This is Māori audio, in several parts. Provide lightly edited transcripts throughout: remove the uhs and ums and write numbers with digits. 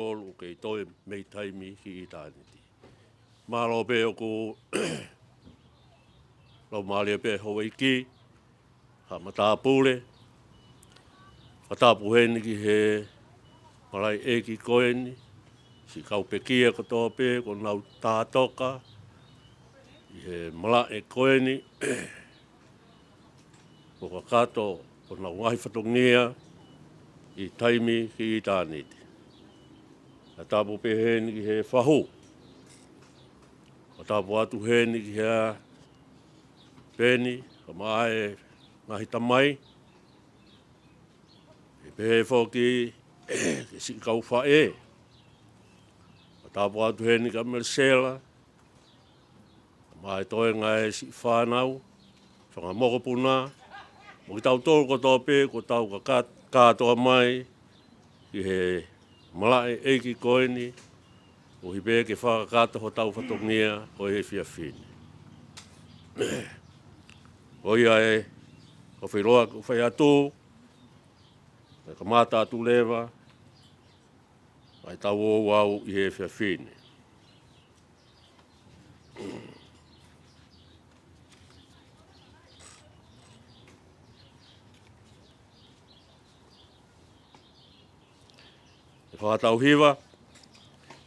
olu ke toi mei taimi ki i tāniti. Mālo pe o ko lau mālia pe Hawaii ki, ha matāpule, matāpuheni ki he malai e ki koeni, si kau pe kia katoa pe, ko nau tātoka, i he mala e koeni, ko kakato, ko nau ngahi whatongia, i taimi ki i tāniti. A tāpu pe heni ki he whahu, a tāpu atu heni ki he peni, ka maae ngahi tamai, e pehe whoki ke si kau whae, a tāpu atu heni ka mersela, ka maae toe ngai si whanau, whanga moko puna, mo ki tau tōru ko tō pe, ko tau ka kātoa mai, ki he malae eiki koeni, o hi pe ke whakakata ho tau whatongia o e whia whini. O ia e, o whiroa ko whai atu, e ka mata atu lewa, ai tau o wau i he whia whini. E whakatau hiwa,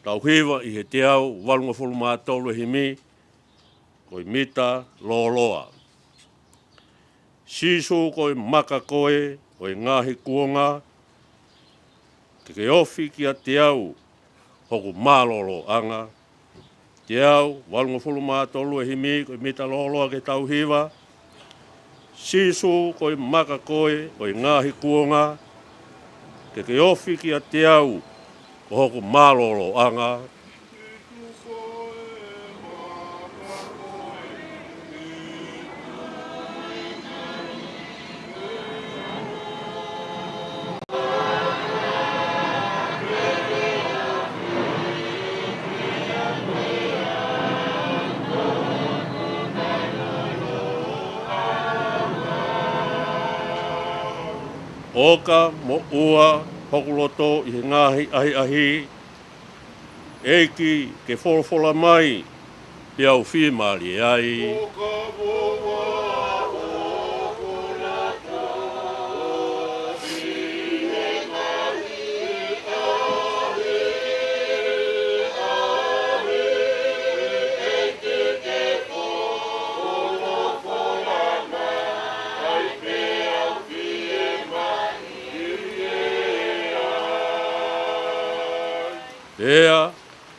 tau hiwa i he te au, walunga whulu mātolu e himi, koi mita loa. Sisu koi maka koe, koi ngahi kuonga, ke ofi ki a te au, hoku mālolo anga, te au, walunga whulu mātolu e himi, koi mita loa ke tau hiwa, sisu koi maka koe, koi ngahi kuonga, ke ofi ki a te au, hoku mālolo anga, oka mo ua hokuloto i he ngahi ahi, eiki ke wholofola mai, te au whimari ai. Ea,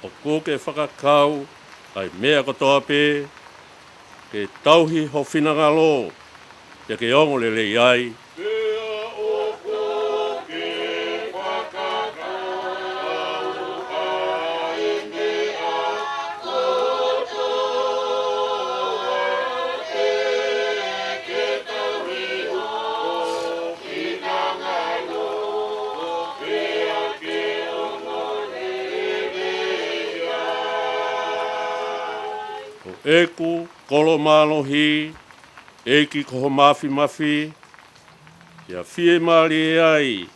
o koke whakakau, ai mea katoa pe, ke tauhi ho whinangalo, te ke ongo lele ai. Ea o koke whakakau, ai mea kotoa te ke tauhi ho whinangalo, ea ke ongo eku, kolo malohi, eki koho mafi, ia fie mali ai,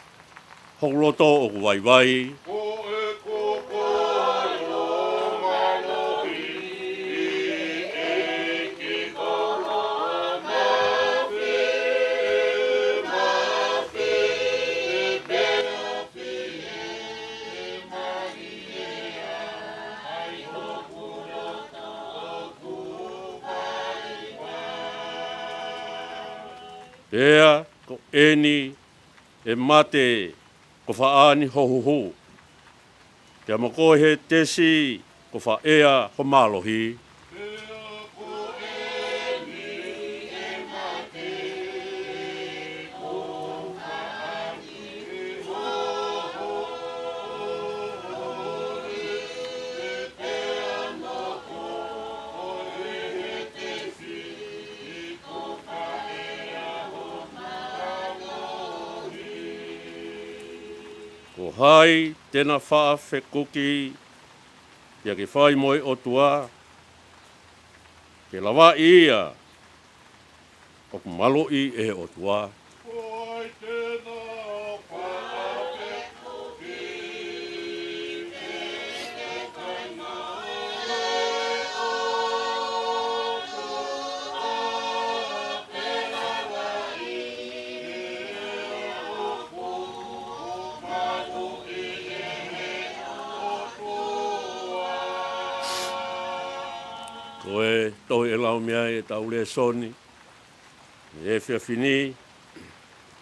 hokloto o kuwaiwai. Ko eku kolo malohi, eki koho mafi, ea, ko eni, e mate, ko whaani hohuhu. Te amako he tesi, ko whaea ho malohi. Ko hai tēnā wha whekuki, ia ke whai moe o tua, ke lawa ia, o ku malo i e o tua. Ko hai tēnā wha whekuki, Koe tohi e lau mea e tau le soni. E whia whini.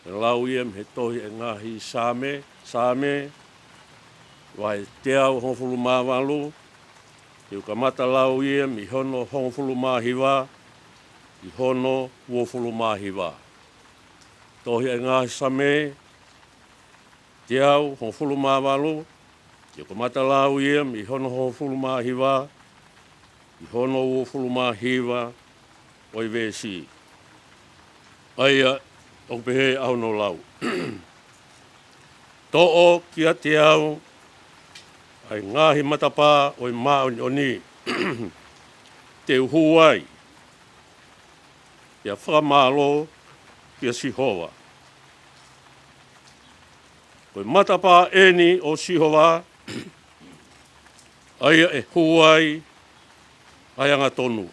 E lau ia me tohi e ngahi same. Same. Wai te au hongfulu māwalu. Iu ka mata lau ia mi hono hongfulu māhiwa. I hono uofulu māhiwa. Tohi e ngahi same. Te au hongfulu māwalu. Iu ka mata lau ia mi hono hongfulu māhiwa. I hono uofulu māhiwa. Oi vesi. Aia, o pehe au no lau. To'o kia te au. Ai ngahi matapā oi maoni oni. Te uhuai. Ia whakamalo kia Sihova. Koi matapā eni o Sihova. Aia e huai. Aianga tonu.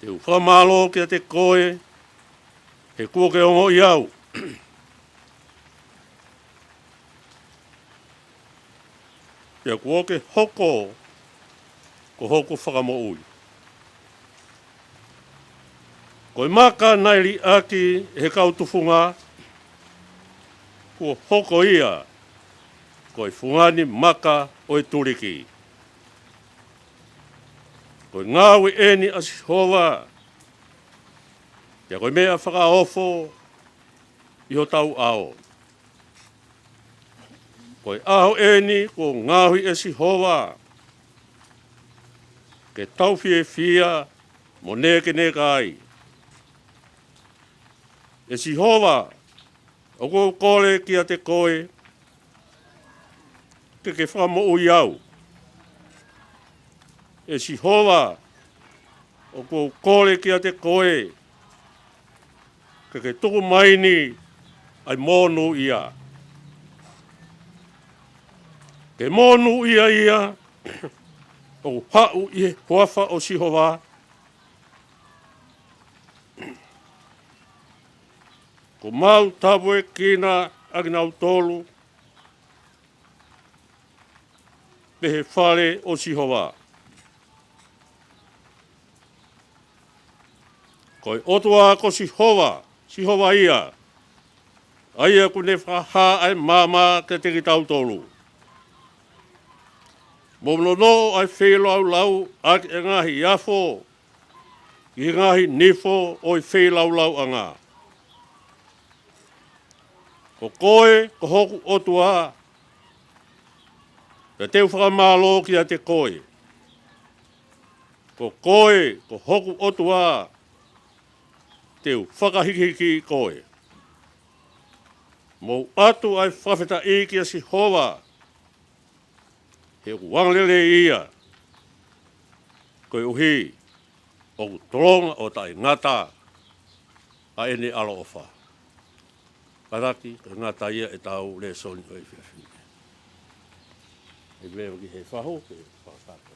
Te whakamalo kia te koe. He kua ke ongo iau. Ia kua ke hoko. Ko hoko whakamo ui. Koe maka nairi aki he kautufunga. Kua hoko ia. Koe fungani maka oi turiki. Koe ngāwi eni a Sihova. Ia koe mea whakaofo. Iho tau ao. Koe aho eni ko ngāwi e Sihova. Ke tau fia mo neke ai. E Sihova. O ko kore kia te koe. Ke whamo ui au. E Sihova. O ko kore kia te koe. Ke tuku maini ai monu ia. Ke monu ia. O hau i huafa o Sihova. Ko mau tawe kina aginau tolu. Pehe whare o Sihova. Koe otua ko Sihova. Sihova ia. Aia kune whaha ai mama ke te ki tau tolu. Momono ai whelo au lau ak e ngahi iafo. I ngahi nifo oi whelo au lau anga. Ko koe ko hoku otua. Te teu whakamalo ki a te koe. Ko koe ko hoku otua. Teu whakahikiki koe. Mou atu ai whawheta i ki a Sihova. He wanglele ia. Koe uhi. O tolonga o tai ngata. A ene alo ofa. Karaki, ngata ia e tau le soni oi whiawhi. E mea ki he whaho, ke whakako.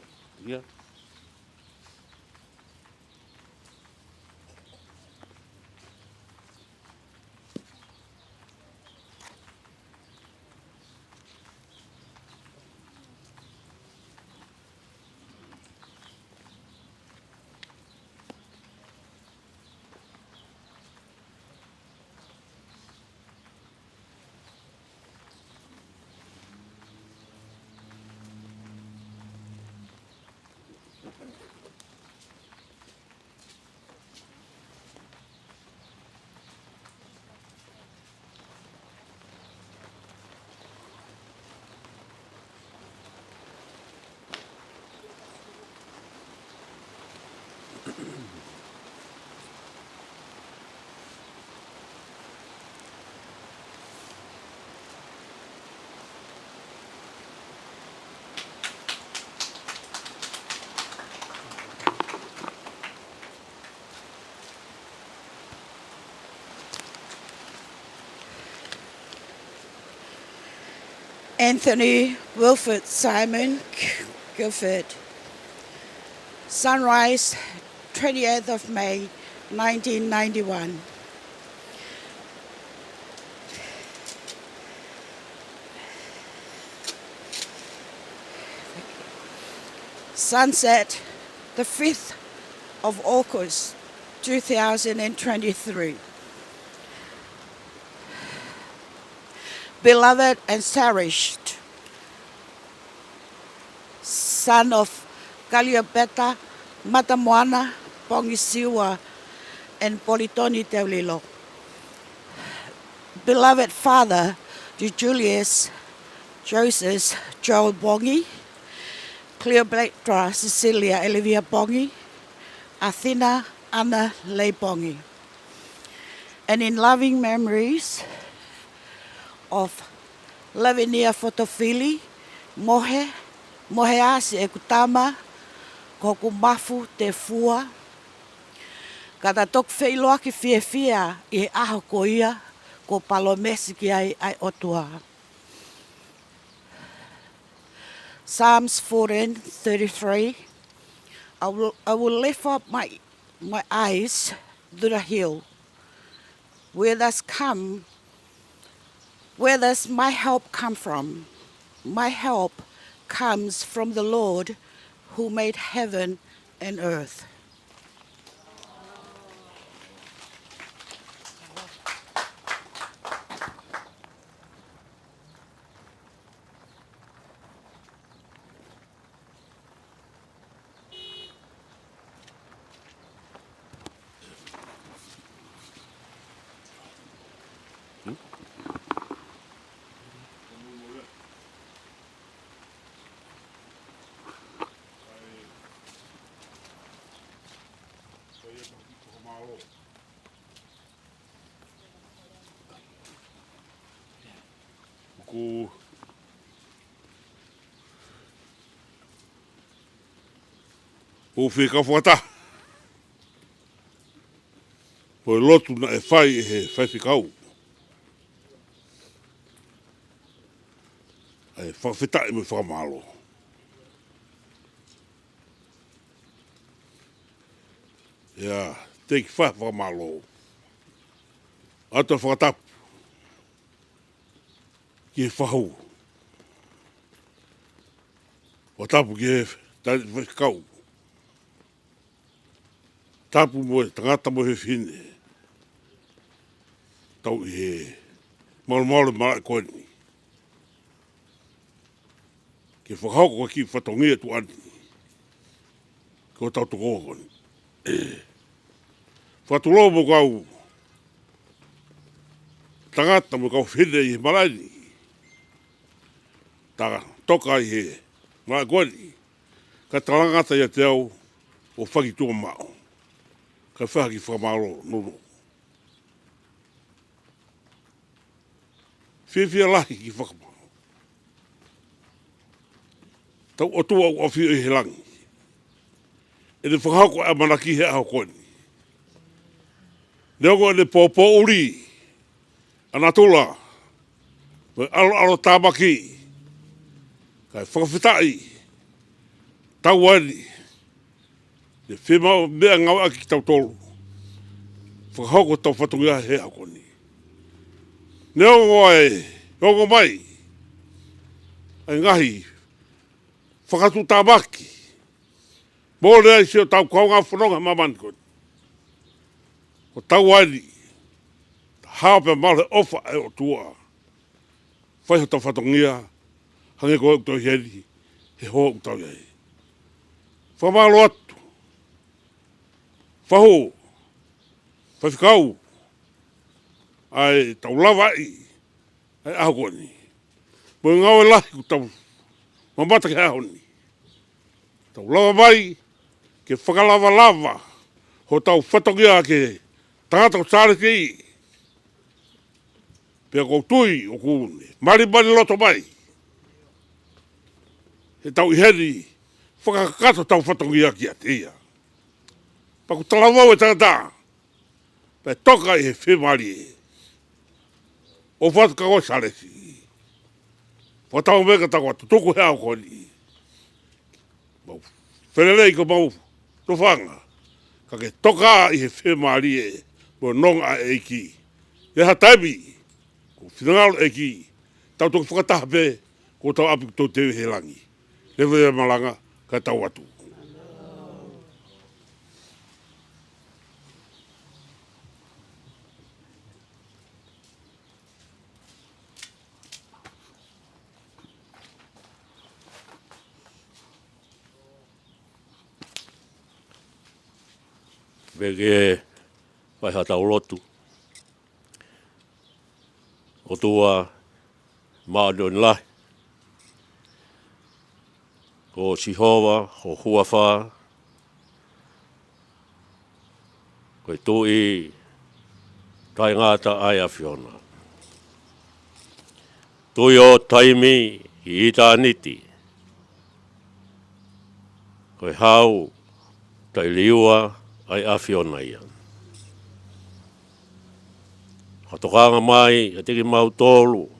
Ia. Anthony Wilford Simon Guilford. Sunrise, 20th of May, 1991. Sunset, the 5th of August, 2023. Beloved and cherished son of Kaliopeta, Matamoana, Pongisiwa, and Politoni Teulilo. Beloved father to Julius, Joseph, Joel Bongi, Cleopatra, Cecilia, Olivia Bongi, Athena, Anna, Lei Bongi. And in loving memories of Lavinia Fotofili, Mohe Asi e Kutama, Koku Mafu Te Fua, Kata tok wheiloa ki whia I aho ko ia, ko palomesi ki ai otua. Psalms 14:33. I will lift up my eyes to the hill. Where does my help come from? My help comes from the Lord who made heaven and earth. O whika whata. Po lotu na e whai he whikau. E whawhita me whamalo. Ia, teiki whamalo. Ata whakatapu. Ki e whahau. Whatapu ki e whikau. Tapu mo e tangata mo he whine. Tau I he malu mara koeni. Ke whakahoko ki whatongia tu ani. Ko tau tu kohoni. Whatulo mo kau. Tangata mo kau whine I he marani. Ta toka I he mara koeni. Ka talangata ia te au o whakitua mao. Ka whaki whamaro nono. Whiwhia lahi ki whakamaro. Tau o tua o whio I he langi. E ne whakahako a manaki he aho koni. Neongo e ne pōpō uri. Anatola. Me alo tāmaki. Kai whakawhitai. Tau ani. Ne whimau mea ngau aki ki tau tolu. Whakahoko tau whatungia he aho koni. Neongo mai. Ai ngahi. Whakatu tāmaki. Mōre ai seo tau kaunga whanonga mamani koni. Ko tau ani. Hape male ofa e o tua. Whaiho tau whatongia. Hange koe tau heri. He hoa tau iei. Whamalo atu. Whaho. Whawhikau. Ai tau lawa I. Ai aho koni. Mo ngau e lahi ku tau. Mamata ke aho ni. Tau lawa mai. Ke whakalava. Ho tau whatongia ke tangata ko sāre ke I. Pea kou tui o kūne. Mari loto mai. He tau iheri. Whakakato tau whatongia ki a te ia. Paku talamau e tangata. Pea toka I he whemari e. O whatu kako sāre si. Whatau meka tako atu tuku he au koni. Mau whenelei ko mau tofanga. Ka ke toka I he whemari e. Mo nonga e ki. He hataimi. Ko whinangalo e ki. Tau toku whakataha pe. Ko tau api tau tewe he langi. Lewe e malanga. ka tau atu. Vege vai hata ulotu. O tua maadon lai. Ko Sihova, ko Huawha. Ko tui tai ngata ai awhiona. Tui o taimi i ita niti. Ko hau tai liua ai awhiona ia. Hatokanga mai, atiki mau tolu.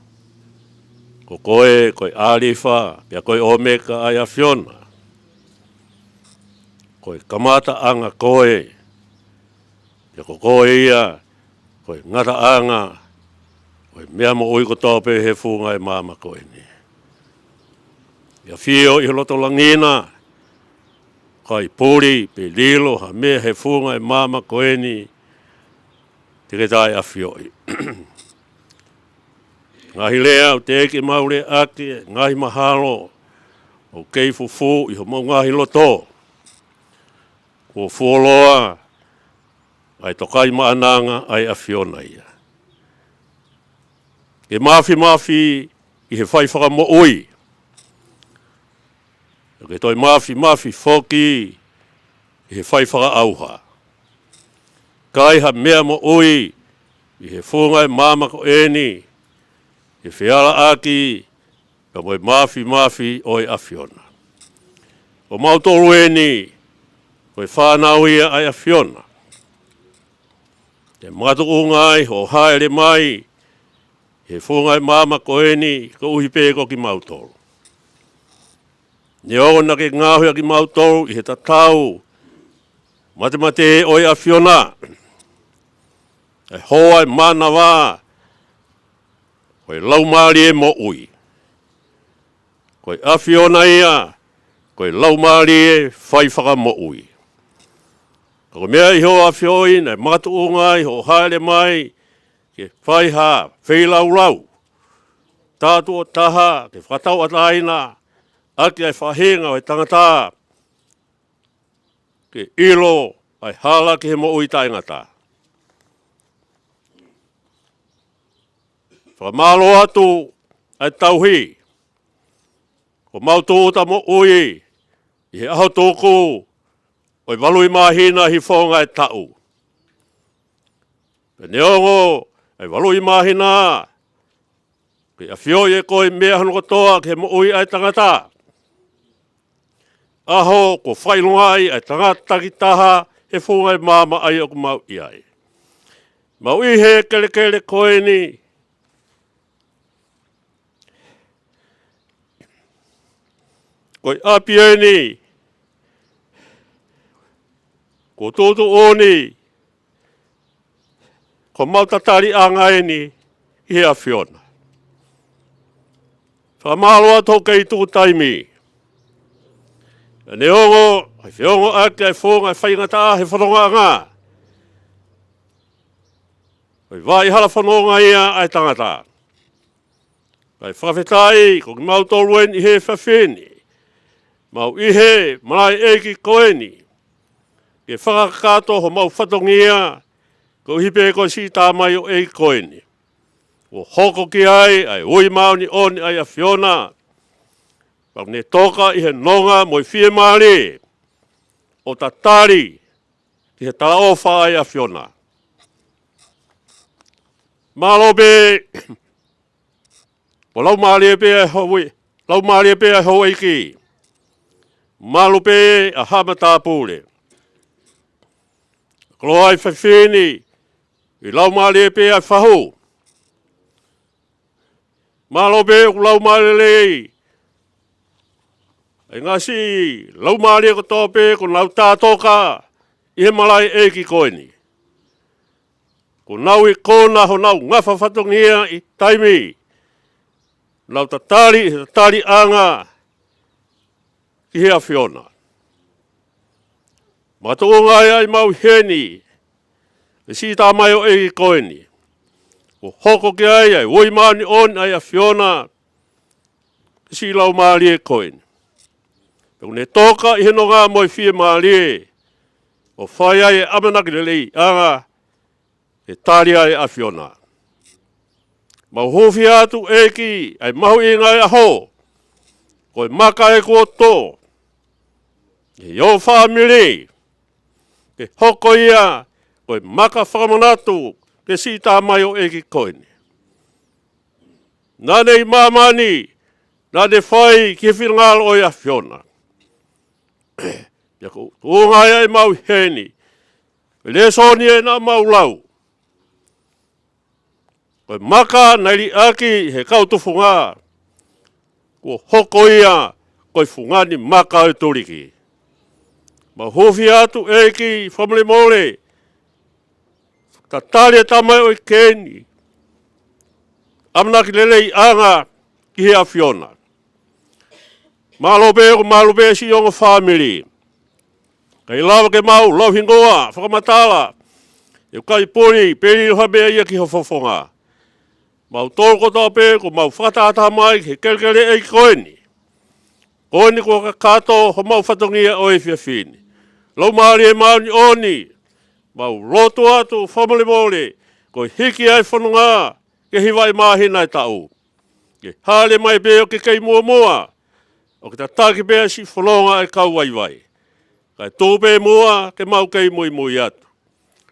Ko koe alifa, pia koe omeka ai awhiona. Koe kamata anga koe. Pia ko koe ia, koe ngata anga. Koe mea mo ui ko tope he funga e mama koe ni. Pia fio i loto langina. Kai puri, pe lilo, ha mea he funga e mama koe ni. Tike tai awhioi. Ngahi lea o te eke maure ake, ngahi mahalo, o kei fufu, i ho mau ngahi loto. Ko fuoloa, ai tokai maananga, ai awhiona ia. Ke mafi, i he whaifaka mo ui. Ke toi mafi, foki, i he whaifaka auha. Kai ha mea mo ui, i he fungai mama ko eni, i whiara aki, ka moe mafi oi awhiona. O mautolu eni, koe whanau ia ai awhiona. Te matu ungai, ho haere mai, i he fungai mama ko eni, ka uhi pēko ki mautolu. Ni ona ke ngahuia ki mautolu, i he tatau, mate oi awhiona. E hoa e mana wā, koe laumari e mo ui. Koe awhiona ia, koe laumari e whaifaka mo ui. Ko mea i ho awhioi, nei matu ungai, ho haere mai, ke whaiha, whilau. Tātua taha, ke whatau ataina, aki ai whahenga o e tangata, ke ilo, ai hala ki he mo ui taingata. Whamalo atu ai tauhi. Ko mautota mo ui. I he aho tōku. Oi walui mahina hi whonga e tau. Pe neongo ai walui mahina. Ke a whioi e koe mea hano katoa ke mo ui ai tangata. Aho ko whailungai ai tangata ki taha he whonga e mama ai o mau iai. Mau i he kele koe ni. Koi apieni, ko tōtu oni, ko mautatari angaeni, i he awhiona. Whamaloa tō kei tū taimi. E neongo, ai whiongo ake ai whonga ai whaingata he whanonga ngā. Ai vai hala whanonga ia ai tangata. Ai whawhetai, ko ki mautoluen i he whawheni. Mau ihe, malai eki koeni. Ke whakakato ho mau whatongia, ko hipe ko si tāmai o eki koeni. O hoko ki ai ui mauni oni ai awhiona. Pau ne toka i he nonga moi whie maare. O tatari, ki he talaofa ai awhiona. Malobe, o lau maare pe ai hui, lau maare pe ai hui ki. Malupe a hamata pule. Kloai whawhini, i lau maare pe ai whahu. Malupe o lau maare lei. E ngasi, lau maare ko tope, ko nau tātoka, i he malai eki koeni. Ko nau i kona ho nau ngafa whatongia i taimi. Nau tatari anga, ki hea whiona. Matua ngai ai mau heni, e si tā mai o e koeni. O hoko ki ai woi maani on ai a whiona, si lau maali e koeni. Pau ne toka i heno ngā moi fie maali e, o whai ai e amanaki le lei, anga, e tāri ai a whiona. Mau hofi atu e ki, ai mahu i ngai aho, koe maka e kua tō, e yo whamiri, ke hoko ia, koe maka whakamanatu, ke si tā mai o e ki koeni. Nane i mamani, nane whai ki whingalo o ia whiona. Ia ko tōngai ai mau heni, le soni e na mau lau. Koe maka nai aki he kautufu ngā, ko hoko ia, koe fungani maka o turiki. Ma hofi atu e ki whamle mole, ta tali e tamai o i keni, amanaki lelei anga ki hea whiona. Malobe si ongo family. Kai lawa ke mau, lau hingoa, whakamatala. E kai pori, peri habea ia ki hofofonga. Mau tolko tau pe, ko mau whakatata mai, he kelkele e koeni. Koeni ko ka kato, ho mau whatongia o e whiawhini. Lau maari e mauni oni, mau roto atu, whamale mole, ko hiki ai whanunga, ke hiwai mahina e tau. Ke hale mai beo ke kei mua mua, o ke ta taki bea si whanonga e kau waiwai. Kai tōpe mua, ke mau kei mui mui atu.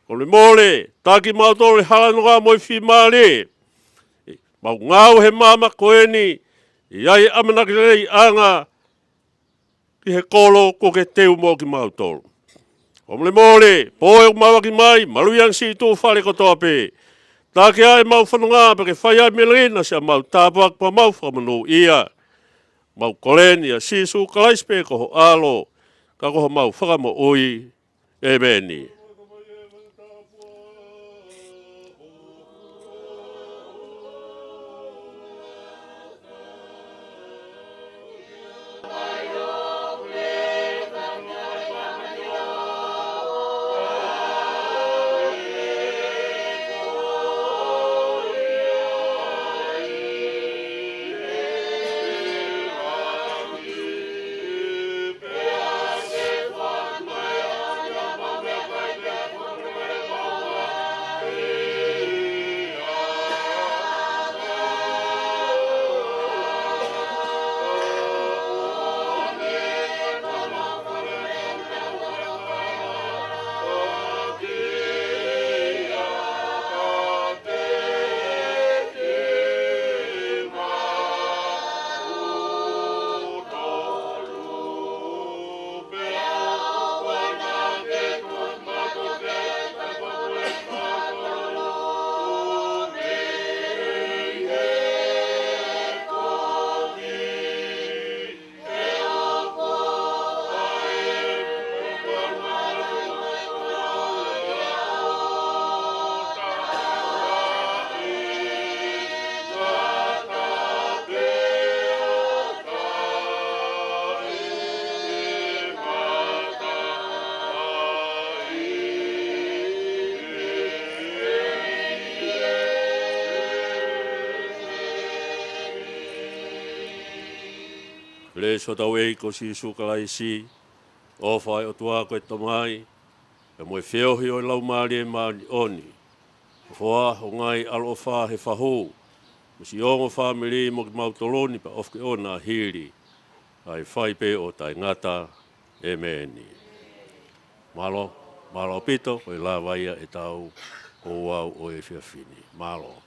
Ko le mole, taki mau tōre halanunga moi whi maale, mau ngau he mama koeni, iai amanaki lei anga, ki he kolo ko ke teu mo ki mau tolu. O mole, poe o mawaki mai, maluiang si tū whare kotoa pe. Tāke ai mau whanunga, pa ke whai ai melina sia mau tāpuak pa mau whamanu ia. Mau kolen ia sisu kalaispe ko ho alo, ka ko ho mau whakamo ui, e meni. Le so tau e ko si sukalai si, o whai o tua koe tamai, e moe whiohi o lau maari e maari oni. Whoa o ngai alo wha he whaho, musi ongo whamiri mo ki mautoloni pa ofke o nā hiri, ai whai pe o tai ngata e meni. Malo, malo pito, koe la waia e tau o wau o e whiawhini. Malo.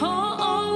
Oh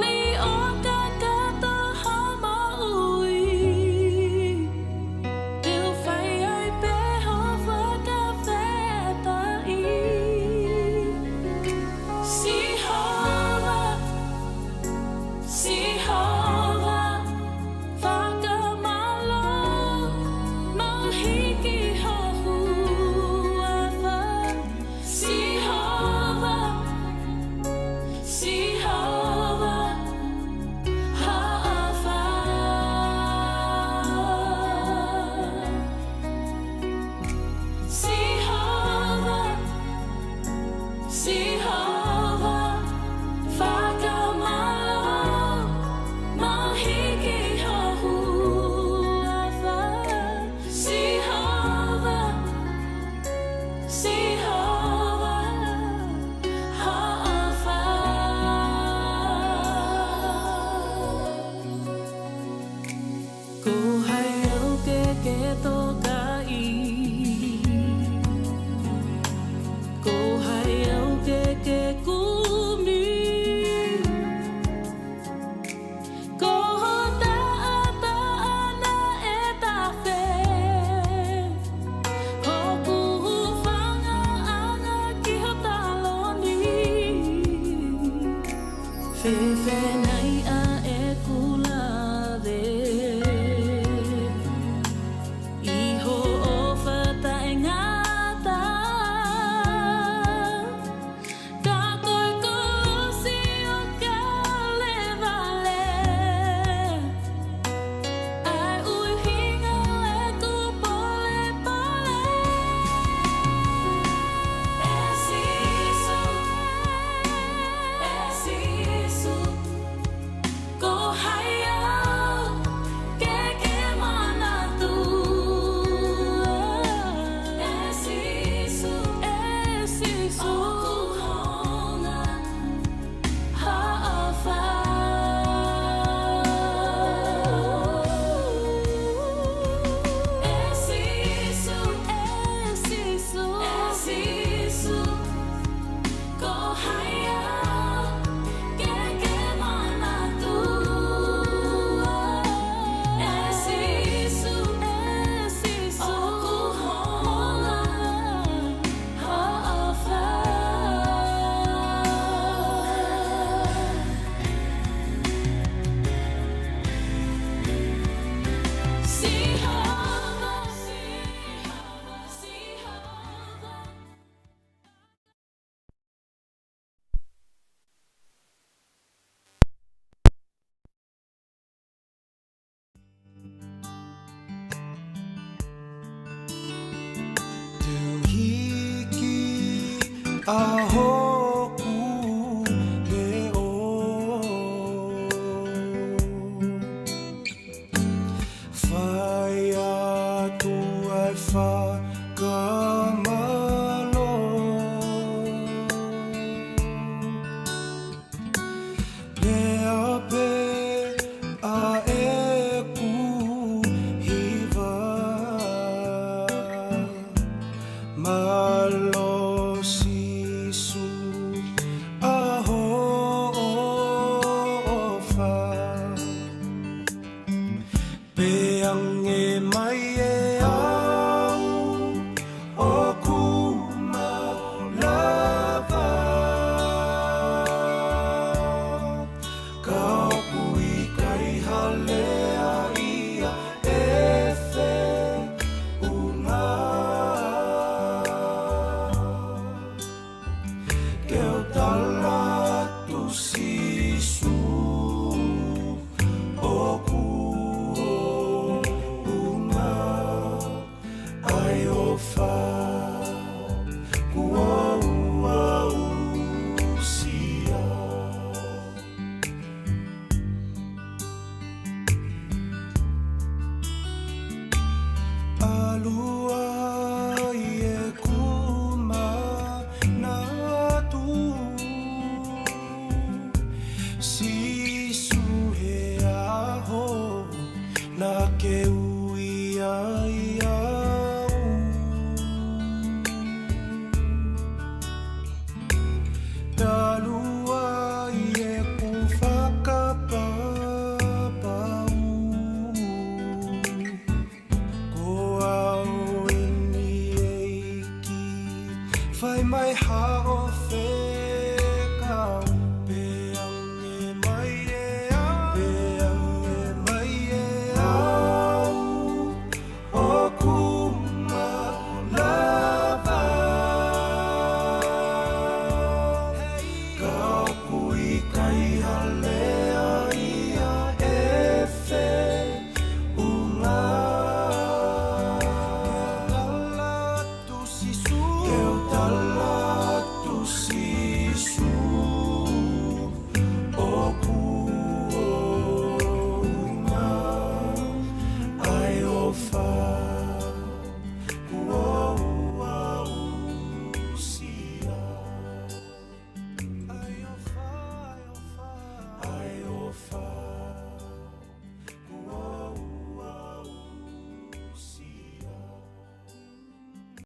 See